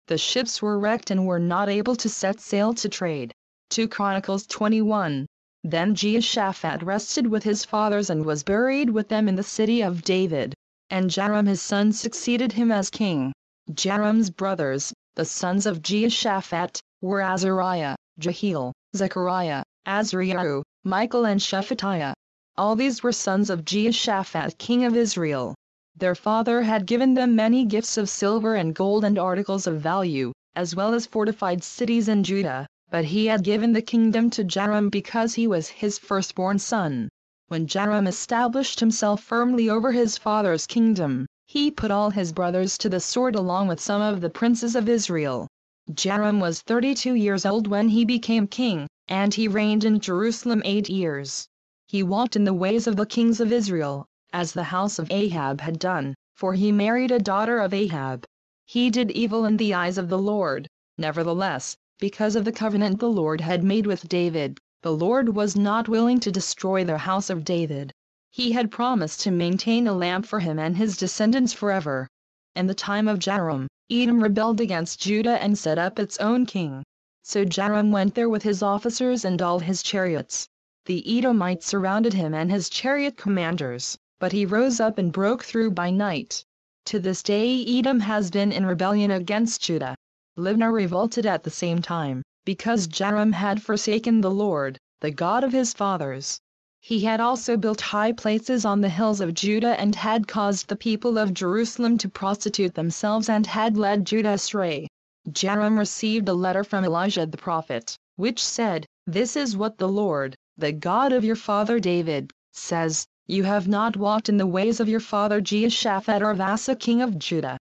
The ships were wrecked and were not able to set sail to trade. 2 Chronicles 21. Then Jehoshaphat rested with his fathers and was buried with them in the city of David. And Joram his son succeeded him as king. Joram's brothers, the sons of Jehoshaphat, were Azariah, Jehiel, Zechariah, Azariah, Michael and Shephatiah. All these were sons of Jehoshaphat king of Israel. Their father had given them many gifts of silver and gold and articles of value, as well as fortified cities in Judah, but he had given the kingdom to Joram because he was his firstborn son. When Joram established himself firmly over his father's kingdom, he put all his brothers to the sword along with some of the princes of Israel. Joram was 32 years old when he became king, and he reigned in Jerusalem 8 years. He walked in the ways of the kings of Israel, as the house of Ahab had done, for he married a daughter of Ahab. He did evil in the eyes of the Lord. Nevertheless, because of the covenant the Lord had made with David, the Lord was not willing to destroy the house of David. He had promised to maintain a lamp for him and his descendants forever. In the time of Joram, Edom rebelled against Judah and set up its own king. So Joram went there with his officers and all his chariots. The Edomites surrounded him and his chariot commanders, but he rose up and broke through by night. To this day Edom has been in rebellion against Judah. Libnah revolted at the same time, because Joram had forsaken the Lord, the God of his fathers. He had also built high places on the hills of Judah and had caused the people of Jerusalem to prostitute themselves and had led Judah astray. Joram received a letter from Elijah the prophet, which said, "This is what the Lord, the God of your father David, says, you have not walked in the ways of your father Jehoshaphat or of Asa king of Judah.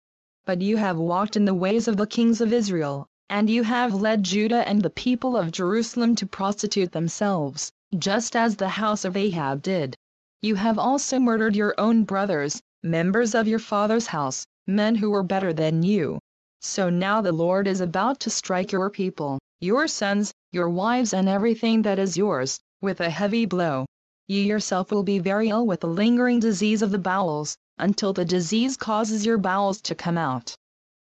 But you have walked in the ways of the kings of Israel, and you have led Judah and the people of Jerusalem to prostitute themselves, just as the house of Ahab did. You have also murdered your own brothers, members of your father's house, men who were better than you. So now the Lord is about to strike your people, your sons, your wives and everything that is yours, with a heavy blow. You yourself will be very ill with the lingering disease of the bowels, until the disease causes your bowels to come out."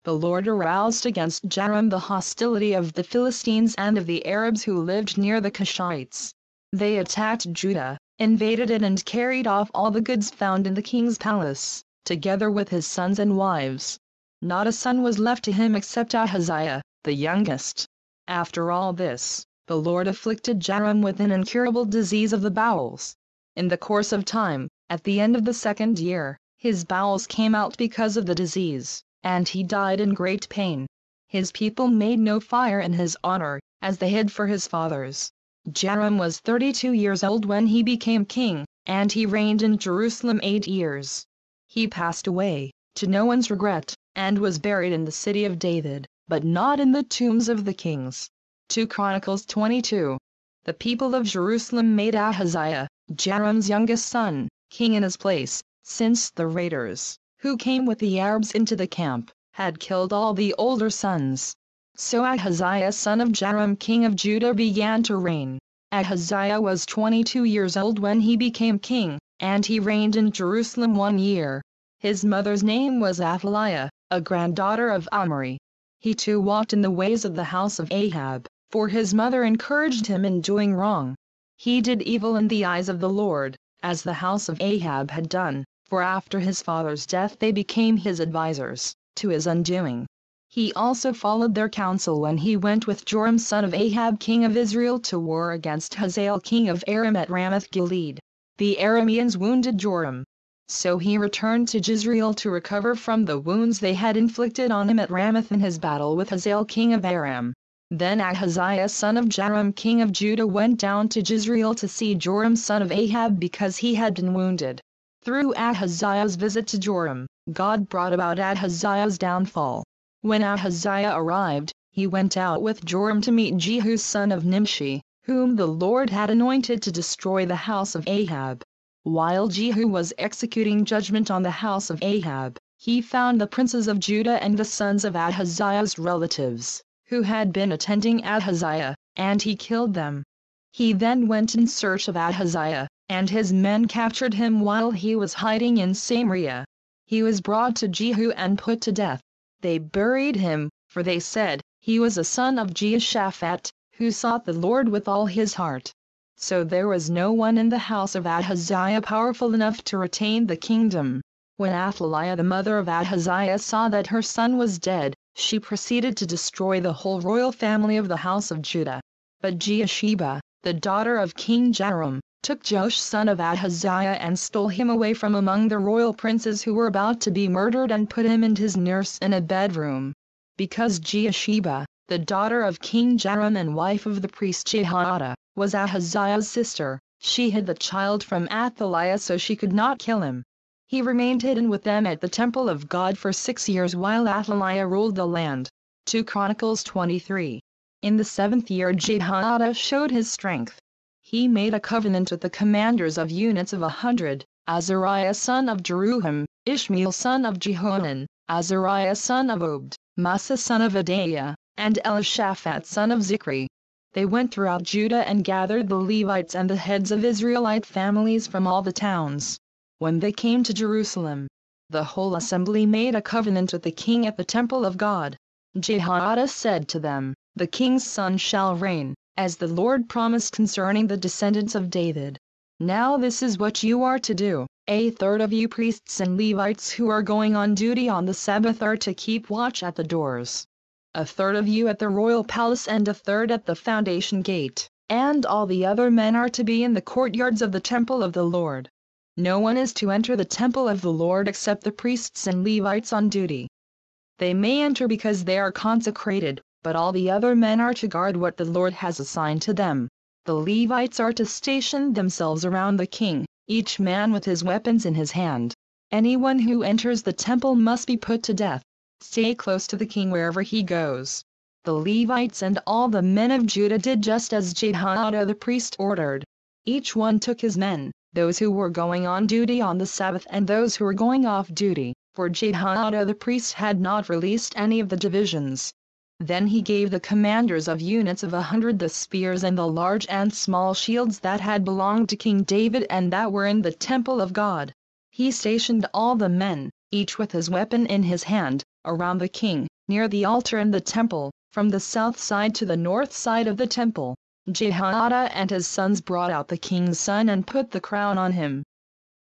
The Lord aroused against Joram the hostility of the Philistines and of the Arabs who lived near the Cushites. They attacked Judah, invaded it and carried off all the goods found in the king's palace, together with his sons and wives. Not a son was left to him except Ahaziah, the youngest. After all this, the Lord afflicted Joram with an incurable disease of the bowels. In the course of time, at the end of the 2nd year, his bowels came out because of the disease, and he died in great pain. His people made no fire in his honor, as they had for his fathers. Joram was 32 years old when he became king, and he reigned in Jerusalem 8 years. He passed away, to no one's regret, and was buried in the city of David, but not in the tombs of the kings. 2 Chronicles 22. The people of Jerusalem made Ahaziah, Joram's youngest son, king in his place, since the raiders, who came with the Arabs into the camp, had killed all the older sons. So Ahaziah son of Joram king of Judah began to reign. Ahaziah was 22 years old when he became king, and he reigned in Jerusalem 1 year. His mother's name was Athaliah, a granddaughter of Omri. He too walked in the ways of the house of Ahab, for his mother encouraged him in doing wrong. He did evil in the eyes of the Lord, as the house of Ahab had done, for after his father's death they became his advisers, to his undoing. He also followed their counsel when he went with Joram son of Ahab king of Israel to war against Hazael king of Aram at Ramoth-Gilead. The Arameans wounded Joram. So he returned to Jezreel to recover from the wounds they had inflicted on him at Ramoth in his battle with Hazael king of Aram. Then Ahaziah son of Joram king of Judah went down to Jezreel to see Joram son of Ahab because he had been wounded. Through Ahaziah's visit to Joram, God brought about Ahaziah's downfall. When Ahaziah arrived, he went out with Joram to meet Jehu son of Nimshi, whom the Lord had anointed to destroy the house of Ahab. While Jehu was executing judgment on the house of Ahab, he found the princes of Judah and the sons of Ahaziah's relatives, who had been attending Ahaziah, and he killed them. He then went in search of Ahaziah, and his men captured him while he was hiding in Samaria. He was brought to Jehu and put to death. They buried him, for they said, "He was a son of Jehoshaphat, who sought the Lord with all his heart." So there was no one in the house of Ahaziah powerful enough to retain the kingdom. When Athaliah the mother of Ahaziah saw that her son was dead, she proceeded to destroy the whole royal family of the house of Judah. But Jehosheba, the daughter of King Jehoram, took Joash son of Ahaziah and stole him away from among the royal princes who were about to be murdered and put him and his nurse in a bedroom. Because Jehosheba, the daughter of King Jehoram and wife of the priest Jehoiada, was Ahaziah's sister, she hid the child from Athaliah so she could not kill him. He remained hidden with them at the temple of God for 6 years while Athaliah ruled the land. 2 Chronicles 23. In the 7th year Jehoiada showed his strength. He made a covenant with the commanders of units of 100, Azariah son of Jeroham, Ishmael son of Jehohanan, Azariah son of Obed, Massa son of Adaiah, and Elishaphat son of Zichri. They went throughout Judah and gathered the Levites and the heads of Israelite families from all the towns. When they came to Jerusalem, the whole assembly made a covenant with the king at the temple of God. Jehoiada said to them, "The king's son shall reign, as the Lord promised concerning the descendants of David. Now this is what you are to do. A third of you priests and Levites who are going on duty on the Sabbath are to keep watch at the doors. A third of you at the royal palace and a third at the foundation gate, and all the other men are to be in the courtyards of the temple of the Lord. No one is to enter the temple of the Lord except the priests and Levites on duty. They may enter because they are consecrated, but all the other men are to guard what the Lord has assigned to them. The Levites are to station themselves around the king, each man with his weapons in his hand. Anyone who enters the temple must be put to death. Stay close to the king wherever he goes." The Levites and all the men of Judah did just as Jehoiada the priest ordered. Each one took his men, those who were going on duty on the Sabbath and those who were going off duty, for Jehoiada the priest had not released any of the divisions. Then he gave the commanders of units of 100 the spears and the large and small shields that had belonged to King David and that were in the temple of God. He stationed all the men, each with his weapon in his hand, around the king, near the altar in the temple, from the south side to the north side of the temple. Jehoiada and his sons brought out the king's son and put the crown on him.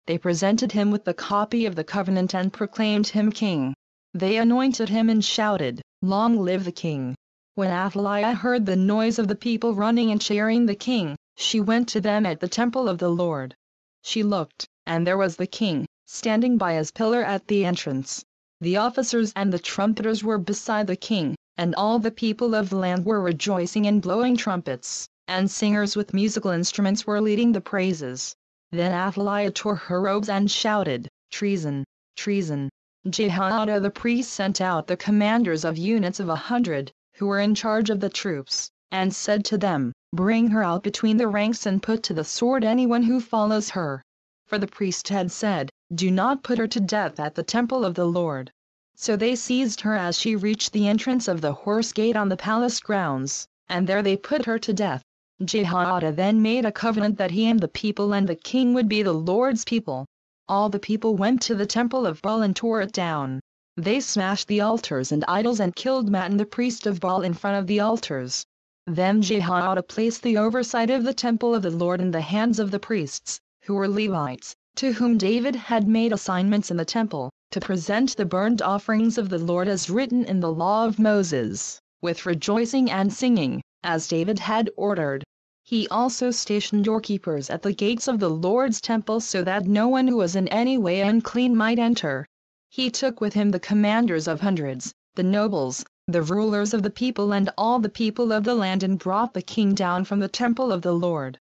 They presented him with the copy of the covenant and proclaimed him king. They anointed him and shouted, "Long live the king!" When Athaliah heard the noise of the people running and cheering the king, she went to them at the temple of the Lord. She looked, and there was the king, standing by his pillar at the entrance. The officers and the trumpeters were beside the king, and all the people of the land were rejoicing and blowing trumpets, and singers with musical instruments were leading the praises. Then Athaliah tore her robes and shouted, "Treason! Treason!" Jehoiada the priest sent out the commanders of units of 100, who were in charge of the troops, and said to them, "Bring her out between the ranks and put to the sword anyone who follows her." For the priest had said, "Do not put her to death at the temple of the Lord." So they seized her as she reached the entrance of the horse gate on the palace grounds, and there they put her to death. Jehoiada then made a covenant that he and the people and the king would be the Lord's people. All the people went to the temple of Baal and tore it down. They smashed the altars and idols and killed Mattan the priest of Baal in front of the altars. Then Jehoiada placed the oversight of the temple of the Lord in the hands of the priests, who were Levites, to whom David had made assignments in the temple, to present the burnt offerings of the Lord as written in the law of Moses, with rejoicing and singing, as David had ordered. He also stationed doorkeepers at the gates of the Lord's temple so that no one who was in any way unclean might enter. He took with him the commanders of hundreds, the nobles, the rulers of the people and all the people of the land and brought the king down from the temple of the Lord.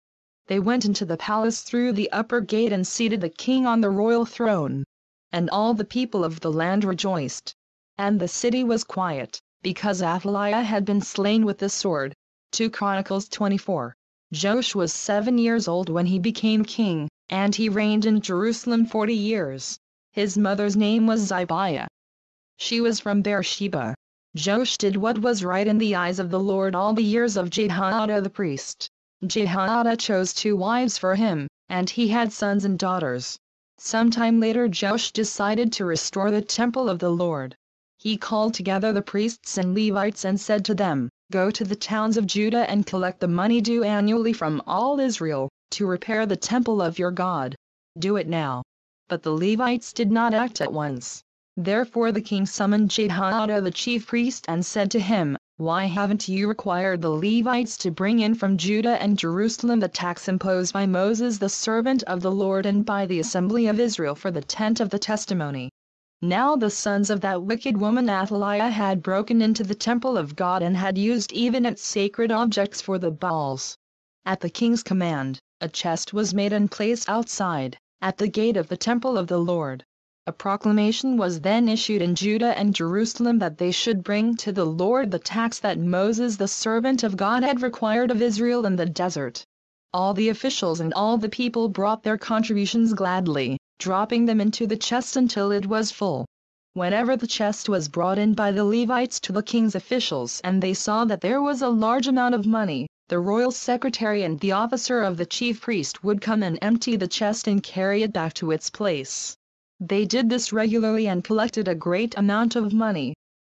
They went into the palace through the upper gate and seated the king on the royal throne. And all the people of the land rejoiced. And the city was quiet, because Athaliah had been slain with the sword. 2 Chronicles 24. Joash was 7 years old when he became king, and he reigned in Jerusalem 40 years. His mother's name was Zibiah. She was from Beersheba. Joash did what was right in the eyes of the Lord all the years of Jehoiada the priest. Jehoiada chose 2 wives for him, and he had sons and daughters. Sometime later Joash decided to restore the temple of the Lord. He called together the priests and Levites and said to them, "Go to the towns of Judah and collect the money due annually from all Israel, to repair the temple of your God. Do it now." But the Levites did not act at once. Therefore the king summoned Jehoiada the chief priest and said to him, "Why haven't you required the Levites to bring in from Judah and Jerusalem the tax imposed by Moses the servant of the Lord and by the assembly of Israel for the tent of the testimony?" Now the sons of that wicked woman Athaliah had broken into the temple of God and had used even its sacred objects for the Baals. At the king's command, a chest was made and placed outside, at the gate of the temple of the Lord. A proclamation was then issued in Judah and Jerusalem that they should bring to the Lord the tax that Moses the servant of God had required of Israel in the desert. All the officials and all the people brought their contributions gladly, dropping them into the chest until it was full. Whenever the chest was brought in by the Levites to the king's officials and they saw that there was a large amount of money, the royal secretary and the officer of the chief priest would come and empty the chest and carry it back to its place. They did this regularly and collected a great amount of money.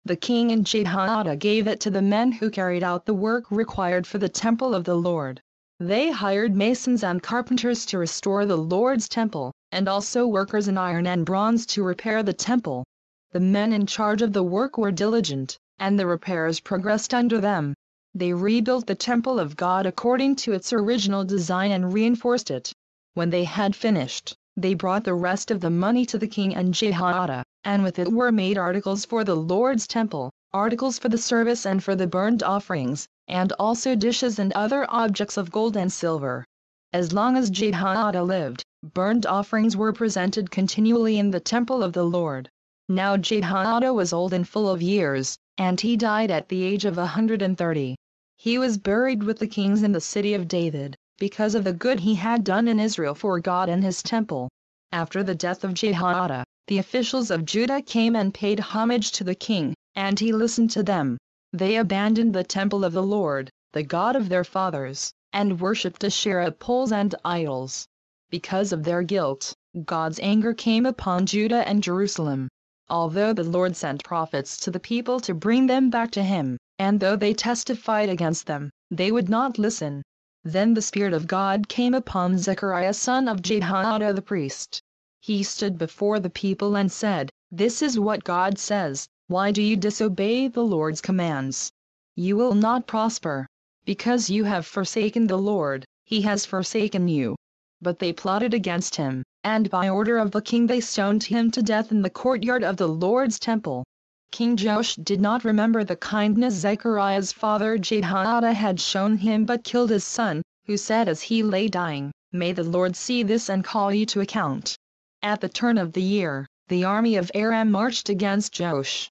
The king and Jehoiada gave it to the men who carried out the work required for the temple of the Lord. They hired masons and carpenters to restore the Lord's temple, and also workers in iron and bronze to repair the temple. The men in charge of the work were diligent, and the repairs progressed under them. They rebuilt the temple of God according to its original design and reinforced it. When they had finished, they brought the rest of the money to the king and Jehoiada, and with it were made articles for the Lord's temple, articles for the service and for the burnt offerings, and also dishes and other objects of gold and silver. As long as Jehoiada lived, burnt offerings were presented continually in the temple of the Lord. Now Jehoiada was old and full of years, and he died at the age of 130. He was buried with the kings in the city of David, because of the good he had done in Israel for God and his temple. After the death of Jehoiada, the officials of Judah came and paid homage to the king, and he listened to them. They abandoned the temple of the Lord, the God of their fathers, and worshipped Asherah poles and idols. Because of their guilt, God's anger came upon Judah and Jerusalem. Although the Lord sent prophets to the people to bring them back to him, and though they testified against them, they would not listen. Then the Spirit of God came upon Zechariah son of Jehoiada the priest. He stood before the people and said, "This is what God says, why do you disobey the Lord's commands? You will not prosper. Because you have forsaken the Lord, he has forsaken you." But they plotted against him, and by order of the king they stoned him to death in the courtyard of the Lord's temple. King Joash did not remember the kindness Zechariah's father Jehoiada had shown him but killed his son, who said as he lay dying, "May the Lord see this and call you to account." At the turn of the year, the army of Aram marched against Joash.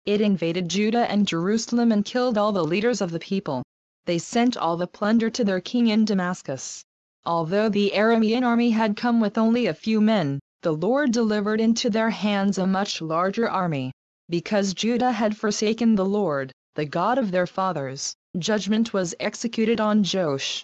It invaded Judah and Jerusalem and killed all the leaders of the people. They sent all the plunder to their king in Damascus. Although the Aramean army had come with only a few men, the Lord delivered into their hands a much larger army. Because Judah had forsaken the Lord, the God of their fathers, judgment was executed on Joash.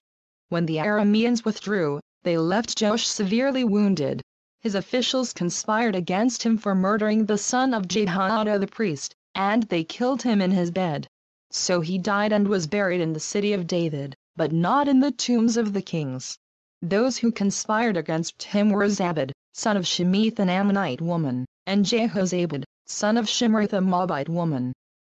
When the Arameans withdrew, they left Joash severely wounded. His officials conspired against him for murdering the son of Jehoiada the priest, and they killed him in his bed. So he died and was buried in the city of David, but not in the tombs of the kings. Those who conspired against him were Zabad, son of Shemith an Ammonite woman, and Jehozabad, son of Shimrith a Moabite woman.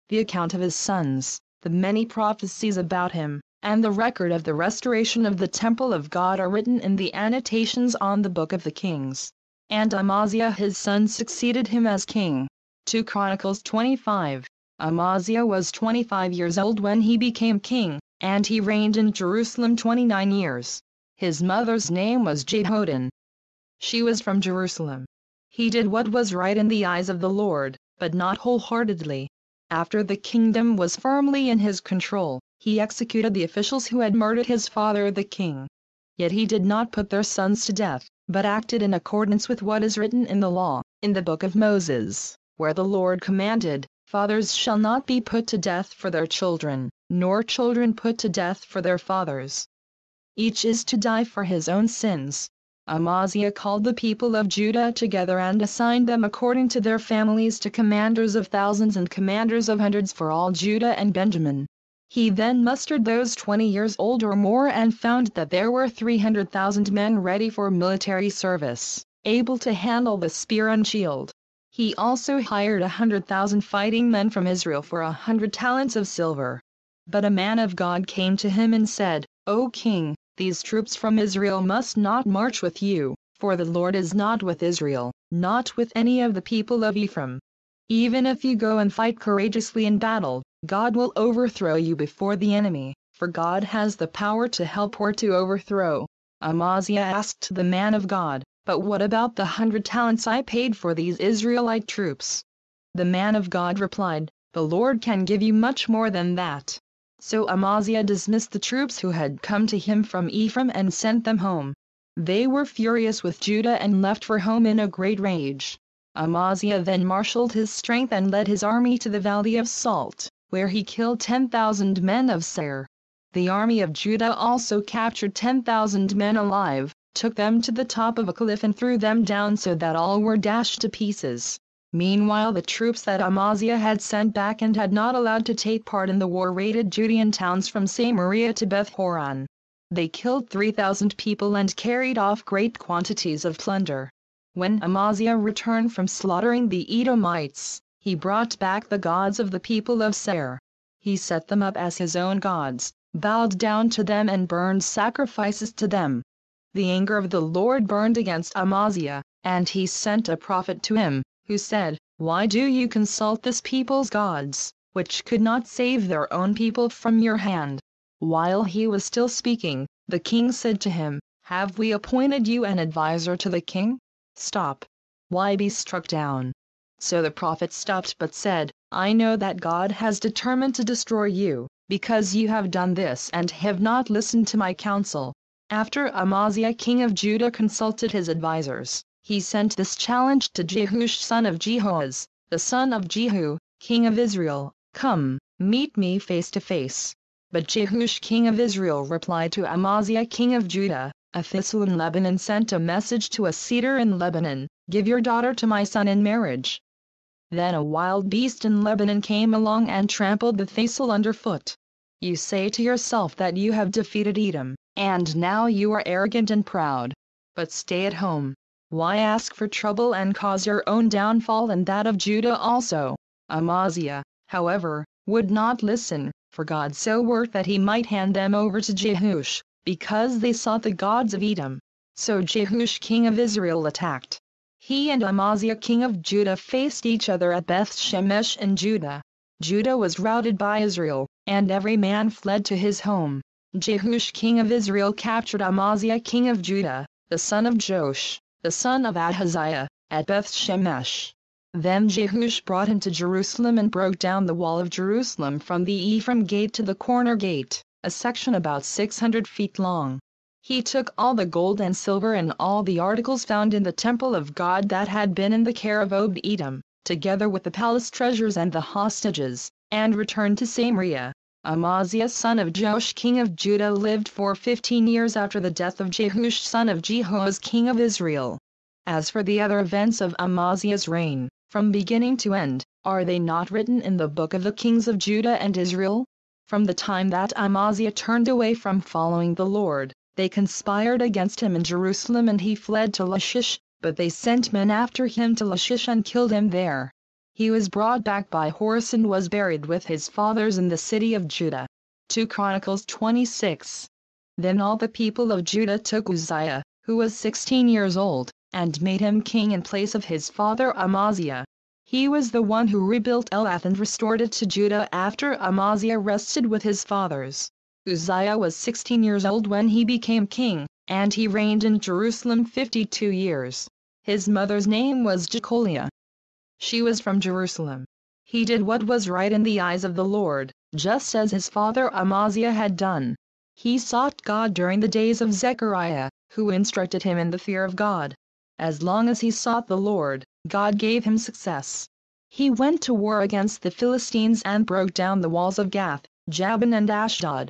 The account of his sons, the many prophecies about him, and the record of the restoration of the temple of God are written in the annotations on the book of the Kings. And Amaziah his son succeeded him as king. 2 Chronicles 25. Amaziah was 25 years old when he became king, and he reigned in Jerusalem 29 years. His mother's name was Jehoram. She was from Jerusalem. He did what was right in the eyes of the Lord, but not wholeheartedly. After the kingdom was firmly in his control, he executed the officials who had murdered his father the king. Yet he did not put their sons to death, but acted in accordance with what is written in the law, in the book of Moses, where the Lord commanded, "Fathers shall not be put to death for their children, nor children put to death for their fathers. Each is to die for his own sins." Amaziah called the people of Judah together and assigned them according to their families to commanders of thousands and commanders of hundreds for all Judah and Benjamin. He then mustered those 20 years old or more and found that there were 300,000 men ready for military service, able to handle the spear and shield. He also hired 100,000 fighting men from Israel for 100 talents of silver. But a man of God came to him and said, "O king, these troops from Israel must not march with you, for the Lord is not with Israel, not with any of the people of Ephraim. Even if you go and fight courageously in battle, God will overthrow you before the enemy, for God has the power to help or to overthrow." Amaziah asked the man of God, "But what about the 100 talents I paid for these Israelite troops?" The man of God replied, "The Lord can give you much more than that." So Amaziah dismissed the troops who had come to him from Ephraim and sent them home. They were furious with Judah and left for home in a great rage. Amaziah then marshaled his strength and led his army to the Valley of Salt, where he killed 10,000 men of Seir. The army of Judah also captured 10,000 men alive, took them to the top of a cliff and threw them down so that all were dashed to pieces. Meanwhile the troops that Amaziah had sent back and had not allowed to take part in the war raided Judean towns from Samaria to Beth-horon. They killed 3,000 people and carried off great quantities of plunder. When Amaziah returned from slaughtering the Edomites, he brought back the gods of the people of Seir. He set them up as his own gods, bowed down to them and burned sacrifices to them. The anger of the Lord burned against Amaziah, and he sent a prophet to him, who said, "Why do you consult this people's gods, which could not save their own people from your hand?" While he was still speaking, the king said to him, "Have we appointed you an advisor to the king? Stop. Why be struck down?" So the prophet stopped but said, "I know that God has determined to destroy you, because you have done this and have not listened to my counsel." After Amaziah king of Judah consulted his advisors, he sent this challenge to Jehoash son of Jehoaz, the son of Jehu, king of Israel, "Come, meet me face to face." But Jehoash king of Israel replied to Amaziah king of Judah, "A thistle in Lebanon sent a message to a cedar in Lebanon, 'Give your daughter to my son in marriage.' Then a wild beast in Lebanon came along and trampled the thistle underfoot. You say to yourself that you have defeated Edom, and now you are arrogant and proud. But stay at home. Why ask for trouble and cause your own downfall and that of Judah also?" Amaziah, however, would not listen, for God so worked that he might hand them over to Jehoash, because they sought the gods of Edom. So Jehoash king of Israel attacked. He and Amaziah king of Judah faced each other at Beth-shemesh in Judah. Judah was routed by Israel, and every man fled to his home. Jehoash king of Israel captured Amaziah king of Judah, the son of Joash, the son of Ahaziah, at Beth-shemesh. Then Jehoash brought him to Jerusalem and broke down the wall of Jerusalem from the Ephraim gate to the corner gate, a section about 600 feet long. He took all the gold and silver and all the articles found in the temple of God that had been in the care of Obed-Edom, together with the palace treasures and the hostages, and returned to Samaria. Amaziah son of Joash king of Judah lived for 15 years after the death of Jehoash son of Jehoaz king of Israel. As for the other events of Amaziah's reign, from beginning to end, are they not written in the book of the kings of Judah and Israel? From the time that Amaziah turned away from following the Lord, they conspired against him in Jerusalem and he fled to Lachish, but they sent men after him to Lachish and killed him there. He was brought back by horse and was buried with his fathers in the city of Judah. 2 Chronicles 26. Then all the people of Judah took Uzziah, who was 16 years old, and made him king in place of his father Amaziah. He was the one who rebuilt Elath and restored it to Judah after Amaziah rested with his fathers. Uzziah was 16 years old when he became king, and he reigned in Jerusalem 52 years. His mother's name was Jecholiah. She was from Jerusalem. He did what was right in the eyes of the Lord, just as his father Amaziah had done. He sought God during the days of Zechariah, who instructed him in the fear of God. As long as he sought the Lord, God gave him success. He went to war against the Philistines and broke down the walls of Gath, Jabin and Ashdod.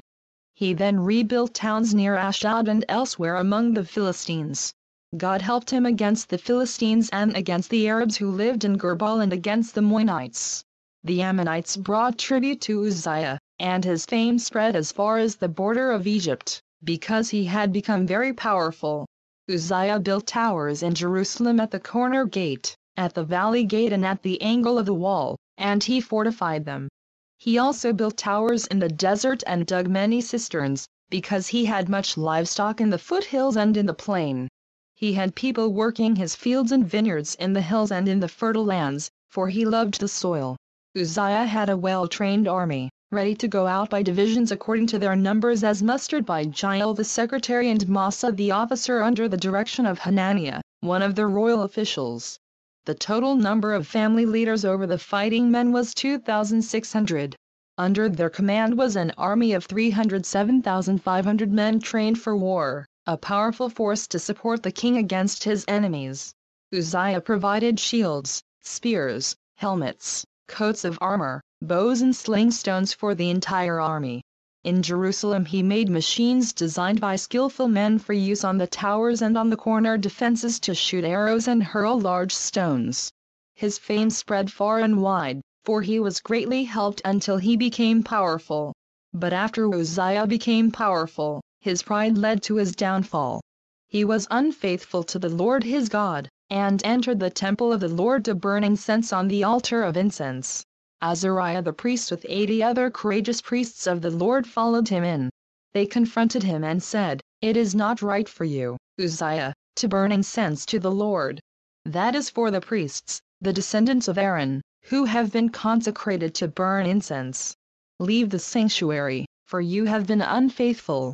He then rebuilt towns near Ashdod and elsewhere among the Philistines. God helped him against the Philistines and against the Arabs who lived in Gurbaal and against the Moabites. The Ammonites brought tribute to Uzziah, and his fame spread as far as the border of Egypt, because he had become very powerful. Uzziah built towers in Jerusalem at the corner gate, at the valley gate and at the angle of the wall, and he fortified them. He also built towers in the desert and dug many cisterns, because he had much livestock in the foothills and in the plain. He had people working his fields and vineyards in the hills and in the fertile lands, for he loved the soil. Uzziah had a well-trained army, ready to go out by divisions according to their numbers as mustered by Jael the secretary and Massa the officer under the direction of Hananiah, one of the royal officials. The total number of family leaders over the fighting men was 2,600. Under their command was an army of 307,500 men trained for war, a powerful force to support the king against his enemies. Uzziah provided shields, spears, helmets, coats of armor, bows and sling stones for the entire army. In Jerusalem he made machines designed by skillful men for use on the towers and on the corner defenses to shoot arrows and hurl large stones. His fame spread far and wide, for he was greatly helped until he became powerful. But after Uzziah became powerful, his pride led to his downfall. He was unfaithful to the Lord his God, and entered the temple of the Lord to burn incense on the altar of incense. Azariah the priest with 80 other courageous priests of the Lord followed him in. They confronted him and said, "It is not right for you, Uzziah, to burn incense to the Lord. That is for the priests, the descendants of Aaron, who have been consecrated to burn incense. Leave the sanctuary, for you have been unfaithful.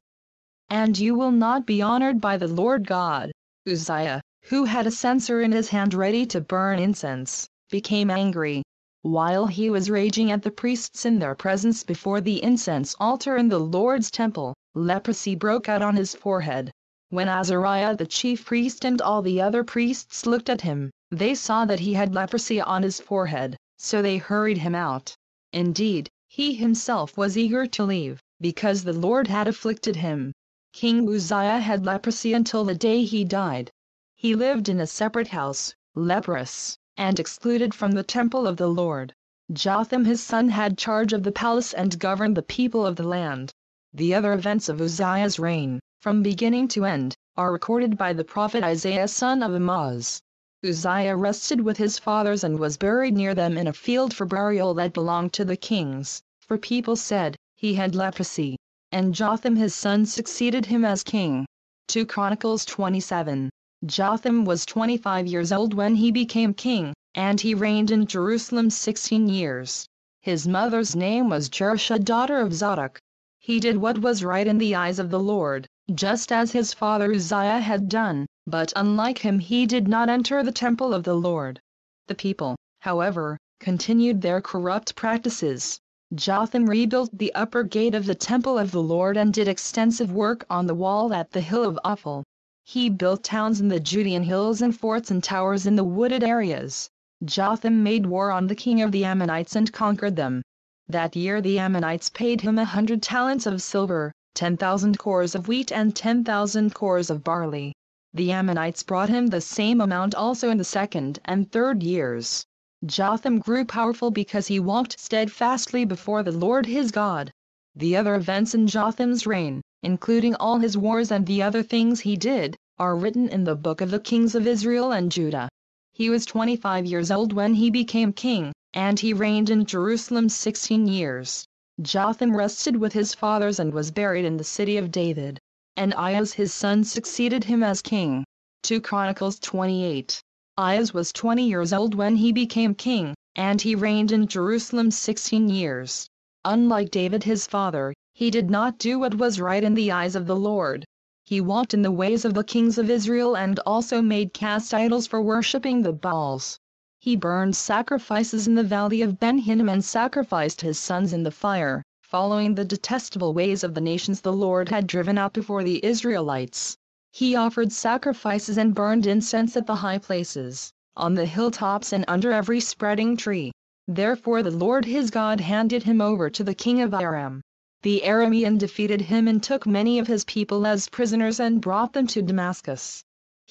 And you will not be honored by the Lord God." Uzziah, who had a censer in his hand ready to burn incense, became angry. While he was raging at the priests in their presence before the incense altar in the Lord's temple, leprosy broke out on his forehead. When Azariah the chief priest and all the other priests looked at him, they saw that he had leprosy on his forehead, so they hurried him out. Indeed, he himself was eager to leave, because the Lord had afflicted him. King Uzziah had leprosy until the day he died. He lived in a separate house, leprous, and excluded from the temple of the Lord. Jotham his son had charge of the palace and governed the people of the land. The other events of Uzziah's reign, from beginning to end, are recorded by the prophet Isaiah son of Amoz. Uzziah rested with his fathers and was buried near them in a field for burial that belonged to the kings, for people said, "He had leprosy." And Jotham his son succeeded him as king. 2 Chronicles 27. Jotham was 25 years old when he became king, and he reigned in Jerusalem 16 years. His mother's name was Jerusha daughter of Zadok. He did what was right in the eyes of the Lord, just as his father Uzziah had done, but unlike him he did not enter the temple of the Lord. The people, however, continued their corrupt practices. Jotham rebuilt the upper gate of the temple of the Lord and did extensive work on the wall at the hill of Ophel. He built towns in the Judean hills and forts and towers in the wooded areas. Jotham made war on the king of the Ammonites and conquered them. That year the Ammonites paid him 100 talents of silver, 10,000 cores of wheat and 10,000 cores of barley. The Ammonites brought him the same amount also in the second and third years. Jotham grew powerful because he walked steadfastly before the Lord his God. The other events in Jotham's reign, including all his wars and the other things he did, are written in the book of the kings of Israel and Judah. He was 25 years old when he became king, and he reigned in Jerusalem 16 years. Jotham rested with his fathers and was buried in the city of David. And Ahaz his son succeeded him as king. 2 Chronicles 28. Ahaz was 20 years old when he became king, and he reigned in Jerusalem 16 years. Unlike David his father, he did not do what was right in the eyes of the Lord. He walked in the ways of the kings of Israel and also made cast idols for worshipping the Baals. He burned sacrifices in the valley of Ben Hinnom and sacrificed his sons in the fire, following the detestable ways of the nations the Lord had driven out before the Israelites. He offered sacrifices and burned incense at the high places, on the hilltops and under every spreading tree. Therefore the Lord his God handed him over to the king of Aram. The Aramean defeated him and took many of his people as prisoners and brought them to Damascus.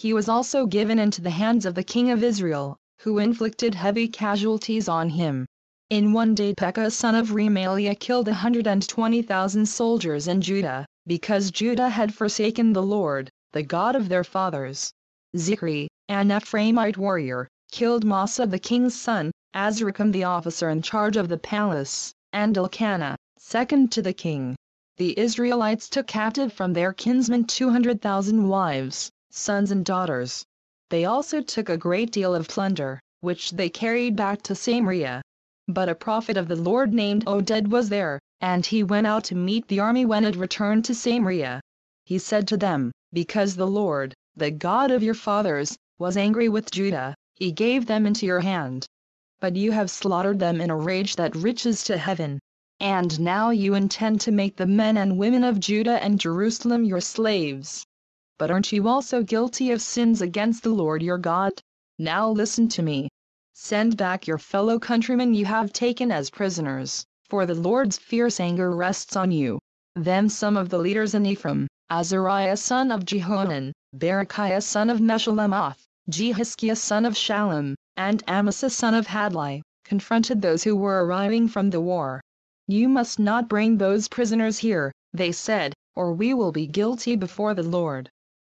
He was also given into the hands of the king of Israel, who inflicted heavy casualties on him. In one day Pekah son of Remaliah killed 120,000 soldiers in Judah, because Judah had forsaken the Lord, the God of their fathers. Zichri, an Ephraimite warrior, killed Massa the king's son, Azrikam the officer in charge of the palace, and Elkanah, second to the king. The Israelites took captive from their kinsmen 200,000 wives, sons and daughters. They also took a great deal of plunder, which they carried back to Samaria. But a prophet of the Lord named Oded was there, and he went out to meet the army when it returned to Samaria. He said to them, "Because the Lord, the God of your fathers, was angry with Judah, he gave them into your hand. But you have slaughtered them in a rage that reaches to heaven. And now you intend to make the men and women of Judah and Jerusalem your slaves. But aren't you also guilty of sins against the Lord your God? Now listen to me. Send back your fellow countrymen you have taken as prisoners, for the Lord's fierce anger rests on you." Then some of the leaders in Ephraim, Azariah son of Jehohanan, Berechiah son of Meshillemoth, Jehiskiah son of Shallum, and Amasa son of Hadlai, confronted those who were arriving from the war. "You must not bring those prisoners here," they said, "or we will be guilty before the Lord.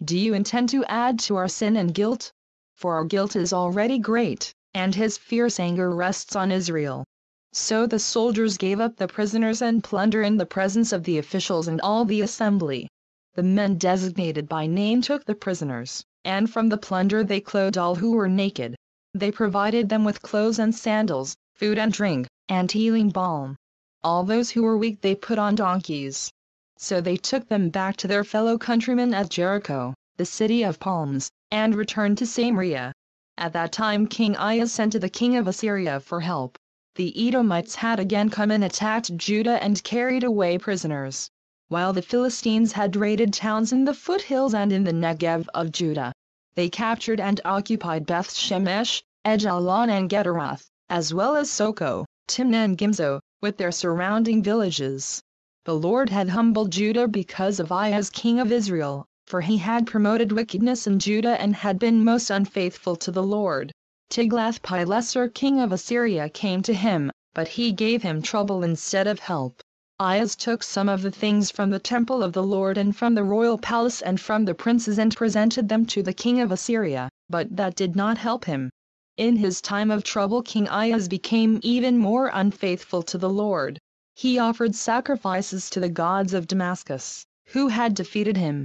Do you intend to add to our sin and guilt? For our guilt is already great, and his fierce anger rests on Israel." So the soldiers gave up the prisoners and plunder in the presence of the officials and all the assembly. The men designated by name took the prisoners, and from the plunder they clothed all who were naked. They provided them with clothes and sandals, food and drink, and healing balm. All those who were weak they put on donkeys. So they took them back to their fellow countrymen at Jericho, the city of palms, and returned to Samaria. At that time King Ahaz sent to the king of Assyria for help. The Edomites had again come and attacked Judah and carried away prisoners, while the Philistines had raided towns in the foothills and in the Negev of Judah. They captured and occupied Beth Shemesh, Ejalon and Gederath, as well as Soko, Timnah and Gimzo, with their surrounding villages. The Lord had humbled Judah because of Ahaz king of Israel, for he had promoted wickedness in Judah and had been most unfaithful to the Lord. Tiglath-Pileser king of Assyria came to him, but he gave him trouble instead of help. Ahaz took some of the things from the temple of the Lord and from the royal palace and from the princes and presented them to the king of Assyria, but that did not help him. In his time of trouble King Ahaz became even more unfaithful to the Lord. He offered sacrifices to the gods of Damascus, who had defeated him.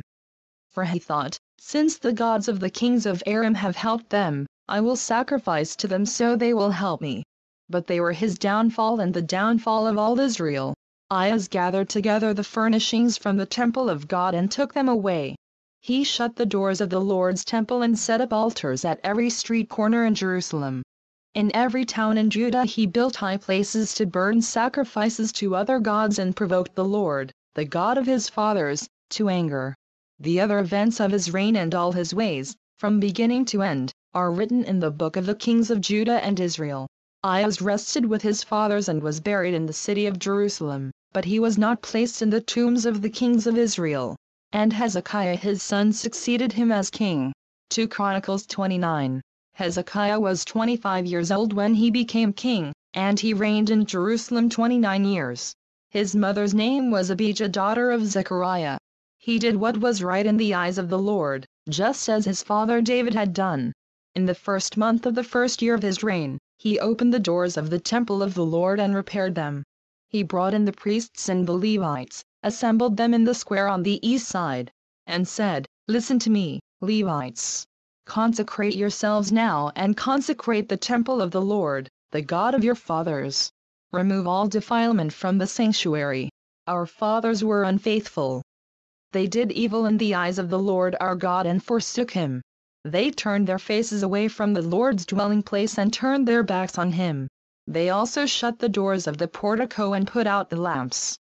For he thought, "Since the gods of the kings of Aram have helped them, I will sacrifice to them so they will help me." But they were his downfall and the downfall of all Israel. Ahaz gathered together the furnishings from the temple of God and took them away. He shut the doors of the Lord's temple and set up altars at every street corner in Jerusalem. In every town in Judah he built high places to burn sacrifices to other gods and provoked the Lord, the God of his fathers, to anger. The other events of his reign and all his ways, from beginning to end, are written in the book of the kings of Judah and Israel. Ahaz rested with his fathers and was buried in the city of Jerusalem, but he was not placed in the tombs of the kings of Israel. And Hezekiah his son succeeded him as king. 2 Chronicles 29. Hezekiah was 25 years old when he became king, and he reigned in Jerusalem 29 years. His mother's name was Abijah daughter of Zechariah. He did what was right in the eyes of the Lord, just as his father David had done. In the first month of the first year of his reign, he opened the doors of the temple of the Lord and repaired them. He brought in the priests and the Levites, assembled them in the square on the east side, and said, "Listen to me, Levites. Consecrate yourselves now and consecrate the temple of the Lord, the God of your fathers. Remove all defilement from the sanctuary. Our fathers were unfaithful. They did evil in the eyes of the Lord our God and forsook him. They turned their faces away from the Lord's dwelling place and turned their backs on him. They also shut the doors of the portico and put out the lamps.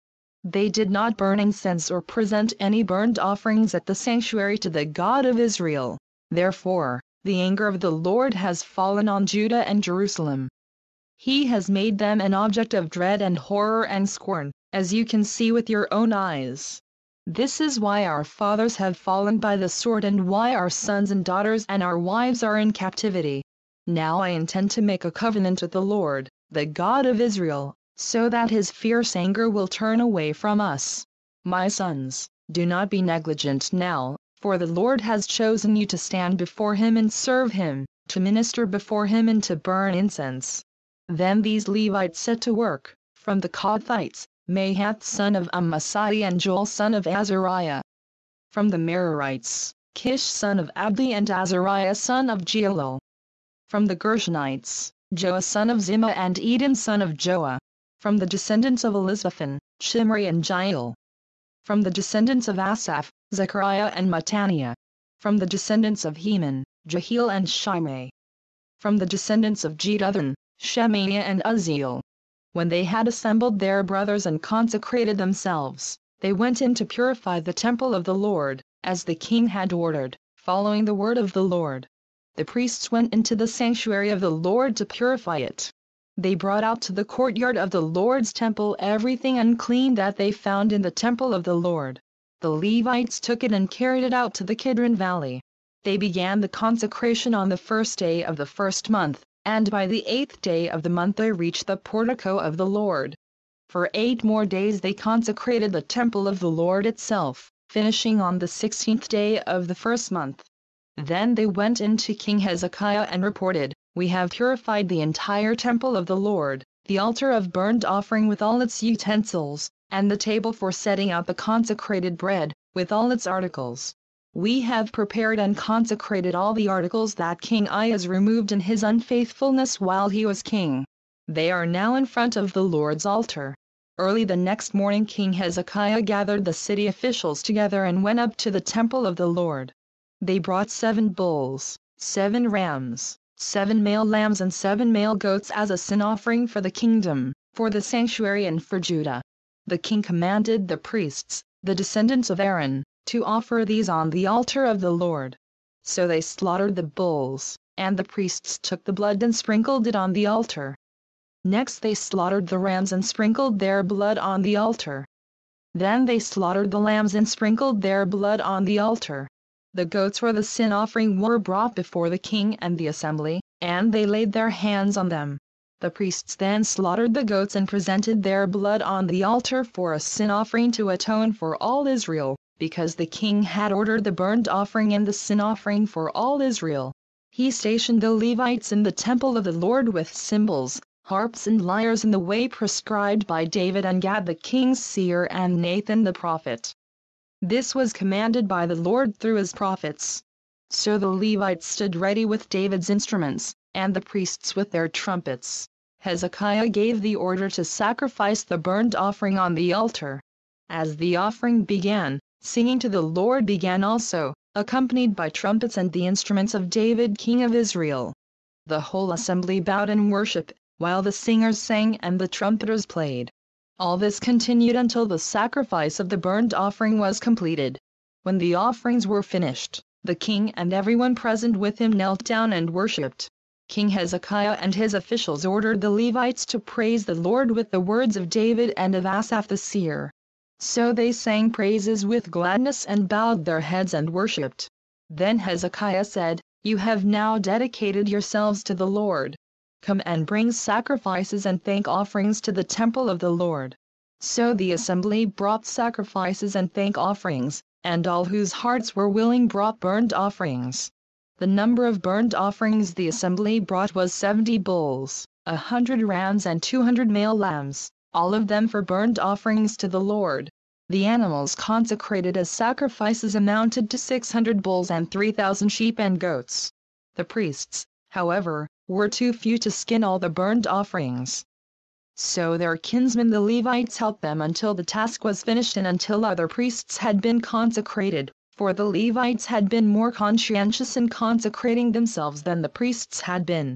They did not burn incense or present any burnt offerings at the sanctuary to the God of Israel. Therefore, the anger of the Lord has fallen on Judah and Jerusalem. He has made them an object of dread and horror and scorn, as you can see with your own eyes. This is why our fathers have fallen by the sword and why our sons and daughters and our wives are in captivity. Now I intend to make a covenant with the Lord, the God of Israel, so that his fierce anger will turn away from us. My sons, do not be negligent now, for the Lord has chosen you to stand before him and serve him, to minister before him and to burn incense." Then these Levites set to work, from the Kohathites, Mahath son of Amaziah and Joel son of Azariah. From the Merarites, Kish son of Abdi and Azariah son of Jehalel. From the Gershonites, Joah son of Zimmah and Eden son of Joah. From the descendants of Elizaphan, Shimri and Jael. From the descendants of Asaph, Zechariah and Mattaniah. From the descendants of Heman, Jehiel and Shimei. From the descendants of Jeduthun, Shemaiah and Uzziel. When they had assembled their brothers and consecrated themselves, they went in to purify the temple of the Lord, as the king had ordered, following the word of the Lord. The priests went into the sanctuary of the Lord to purify it. They brought out to the courtyard of the Lord's temple everything unclean that they found in the temple of the Lord. The Levites took it and carried it out to the Kidron Valley. They began the consecration on the first day of the first month, and by the 8th day of the month they reached the portico of the Lord. For 8 more days they consecrated the temple of the Lord itself, finishing on the 16th day of the first month. Then they went in to King Hezekiah and reported, "We have purified the entire temple of the Lord, the altar of burnt offering with all its utensils, and the table for setting out the consecrated bread, with all its articles. We have prepared and consecrated all the articles that King Ahaz removed in his unfaithfulness while he was king. They are now in front of the Lord's altar." Early the next morning King Hezekiah gathered the city officials together and went up to the temple of the Lord. They brought 7 bulls, 7 rams, 7 male lambs and 7 male goats as a sin offering for the kingdom, for the sanctuary and for Judah. The king commanded the priests, the descendants of Aaron, to offer these on the altar of the Lord. So they slaughtered the bulls, and the priests took the blood and sprinkled it on the altar. Next they slaughtered the rams and sprinkled their blood on the altar. Then they slaughtered the lambs and sprinkled their blood on the altar. The goats for the sin offering were brought before the king and the assembly, and they laid their hands on them. The priests then slaughtered the goats and presented their blood on the altar for a sin offering to atone for all Israel, because the king had ordered the burnt offering and the sin offering for all Israel. He stationed the Levites in the temple of the Lord with cymbals, harps and lyres in the way prescribed by David and Gad the king's seer and Nathan the prophet. This was commanded by the Lord through his prophets. So the Levites stood ready with David's instruments, and the priests with their trumpets. Hezekiah gave the order to sacrifice the burnt offering on the altar. As the offering began, singing to the Lord began also, accompanied by trumpets and the instruments of David king of Israel. The whole assembly bowed in worship, while the singers sang and the trumpeters played. All this continued until the sacrifice of the burnt offering was completed. When the offerings were finished, the king and everyone present with him knelt down and worshipped. King Hezekiah and his officials ordered the Levites to praise the Lord with the words of David and of Asaph the seer. So they sang praises with gladness and bowed their heads and worshipped. Then Hezekiah said, "You have now dedicated yourselves to the Lord. Come and bring sacrifices and thank offerings to the temple of the Lord." So the assembly brought sacrifices and thank offerings, and all whose hearts were willing brought burnt offerings. The number of burnt offerings the assembly brought was 70 bulls, 100 rams and 200 male lambs, all of them for burnt offerings to the Lord. The animals consecrated as sacrifices amounted to 600 bulls and 3,000 sheep and goats. The priests, however, were too few to skin all the burnt offerings. So their kinsmen the Levites helped them until the task was finished and until other priests had been consecrated, for the Levites had been more conscientious in consecrating themselves than the priests had been.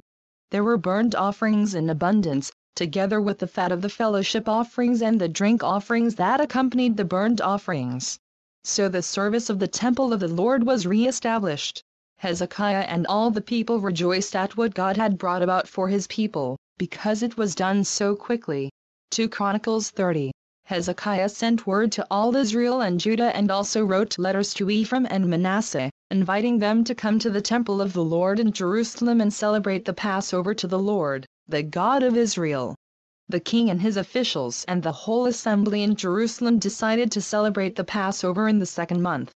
There were burnt offerings in abundance, together with the fat of the fellowship offerings and the drink offerings that accompanied the burnt offerings. So the service of the temple of the Lord was re-established. Hezekiah and all the people rejoiced at what God had brought about for his people, because it was done so quickly. 2 Chronicles 30. Hezekiah sent word to all Israel and Judah and also wrote letters to Ephraim and Manasseh, inviting them to come to the temple of the Lord in Jerusalem and celebrate the Passover to the Lord, the God of Israel. The king and his officials and the whole assembly in Jerusalem decided to celebrate the Passover in the second month.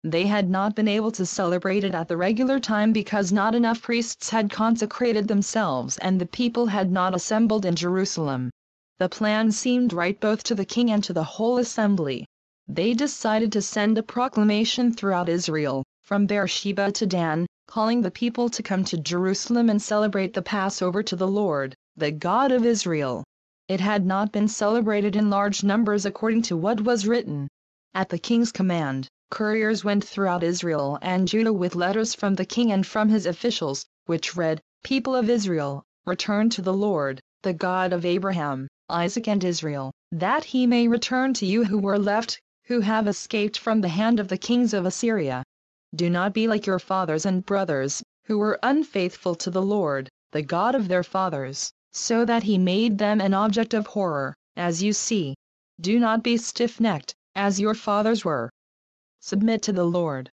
They had not been able to celebrate it at the regular time because not enough priests had consecrated themselves and the people had not assembled in Jerusalem. The plan seemed right both to the king and to the whole assembly. They decided to send a proclamation throughout Israel, from Beersheba to Dan, calling the people to come to Jerusalem and celebrate the Passover to the Lord, the God of Israel. It had not been celebrated in large numbers according to what was written. At the king's command, couriers went throughout Israel and Judah with letters from the king and from his officials, which read, "People of Israel, return to the Lord, the God of Abraham, Isaac and Israel, that he may return to you who were left, who have escaped from the hand of the kings of Assyria. Do not be like your fathers and brothers, who were unfaithful to the Lord, the God of their fathers, so that he made them an object of horror, as you see. Do not be stiff-necked, as your fathers were. Submit to the Lord.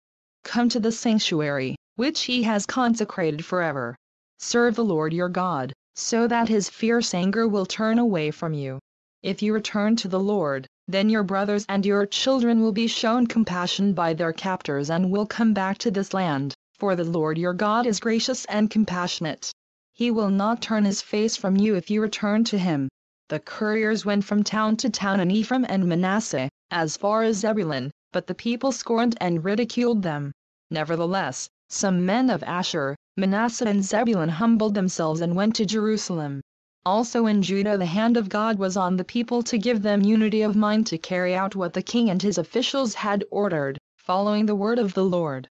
Come to the sanctuary, which he has consecrated forever. Serve the Lord your God, so that his fierce anger will turn away from you. If you return to the Lord, then your brothers and your children will be shown compassion by their captors and will come back to this land, for the Lord your God is gracious and compassionate. He will not turn his face from you if you return to him." The couriers went from town to town in Ephraim and Manasseh, as far as Zebulun, but the people scorned and ridiculed them. Nevertheless, some men of Asher, Manasseh and Zebulun humbled themselves and went to Jerusalem. Also in Judah the hand of God was on the people to give them unity of mind to carry out what the king and his officials had ordered, following the word of the Lord.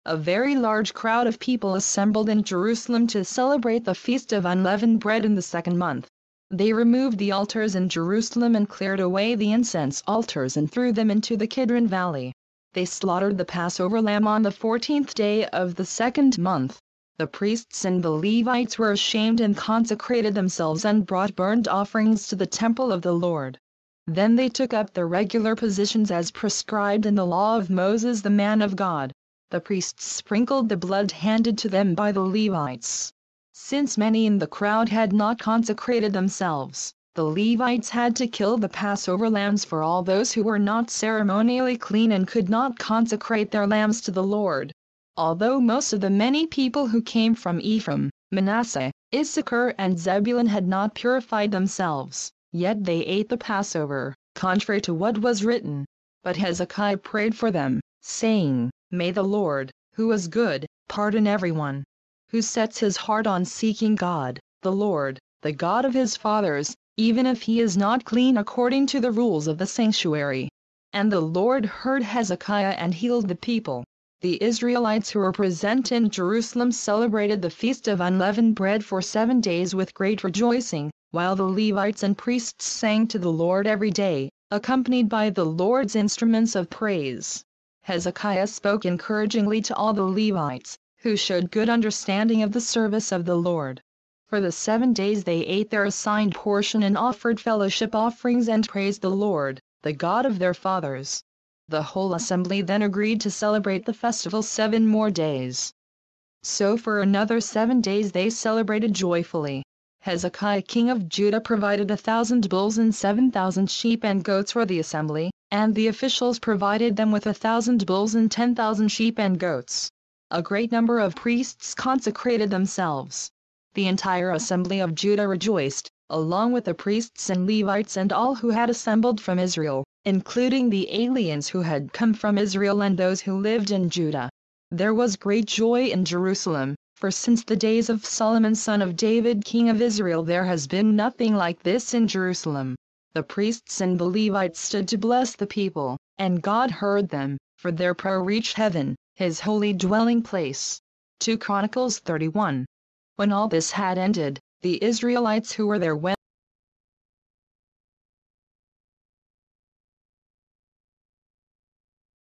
A very large crowd of people assembled in Jerusalem to celebrate the Feast of Unleavened Bread in the second month. They removed the altars in Jerusalem and cleared away the incense altars and threw them into the Kidron Valley. They slaughtered the Passover lamb on the 14th day of the second month. The priests and the Levites were ashamed and consecrated themselves and brought burnt offerings to the temple of the Lord. Then they took up their regular positions as prescribed in the law of Moses the man of God. The priests sprinkled the blood handed to them by the Levites. Since many in the crowd had not consecrated themselves, the Levites had to kill the Passover lambs for all those who were not ceremonially clean and could not consecrate their lambs to the Lord. Although most of the many people who came from Ephraim, Manasseh, Issachar and Zebulun had not purified themselves, yet they ate the Passover, contrary to what was written. But Hezekiah prayed for them, saying, "May the Lord, who is good, pardon everyone who sets his heart on seeking God, the Lord, the God of his fathers, even if he is not clean according to the rules of the sanctuary." And the Lord heard Hezekiah and healed the people. The Israelites who were present in Jerusalem celebrated the Feast of Unleavened Bread for 7 days with great rejoicing, while the Levites and priests sang to the Lord every day, accompanied by the Lord's instruments of praise. Hezekiah spoke encouragingly to all the Levites, who showed good understanding of the service of the Lord. For the 7 days they ate their assigned portion and offered fellowship offerings and praised the Lord, the God of their fathers. The whole assembly then agreed to celebrate the festival 7 more days. So for another 7 days they celebrated joyfully. Hezekiah king of Judah provided 1,000 bulls and 7,000 sheep and goats for the assembly, and the officials provided them with 1,000 bulls and 10,000 sheep and goats. A great number of priests consecrated themselves. The entire assembly of Judah rejoiced, along with the priests and Levites and all who had assembled from Israel, including the aliens who had come from Israel and those who lived in Judah. There was great joy in Jerusalem, for since the days of Solomon son of David king of Israel there has been nothing like this in Jerusalem. The priests and the Levites stood to bless the people, and God heard them, for their prayer reached heaven, his holy dwelling place. 2 Chronicles 31. When all this had ended, the Israelites who were there went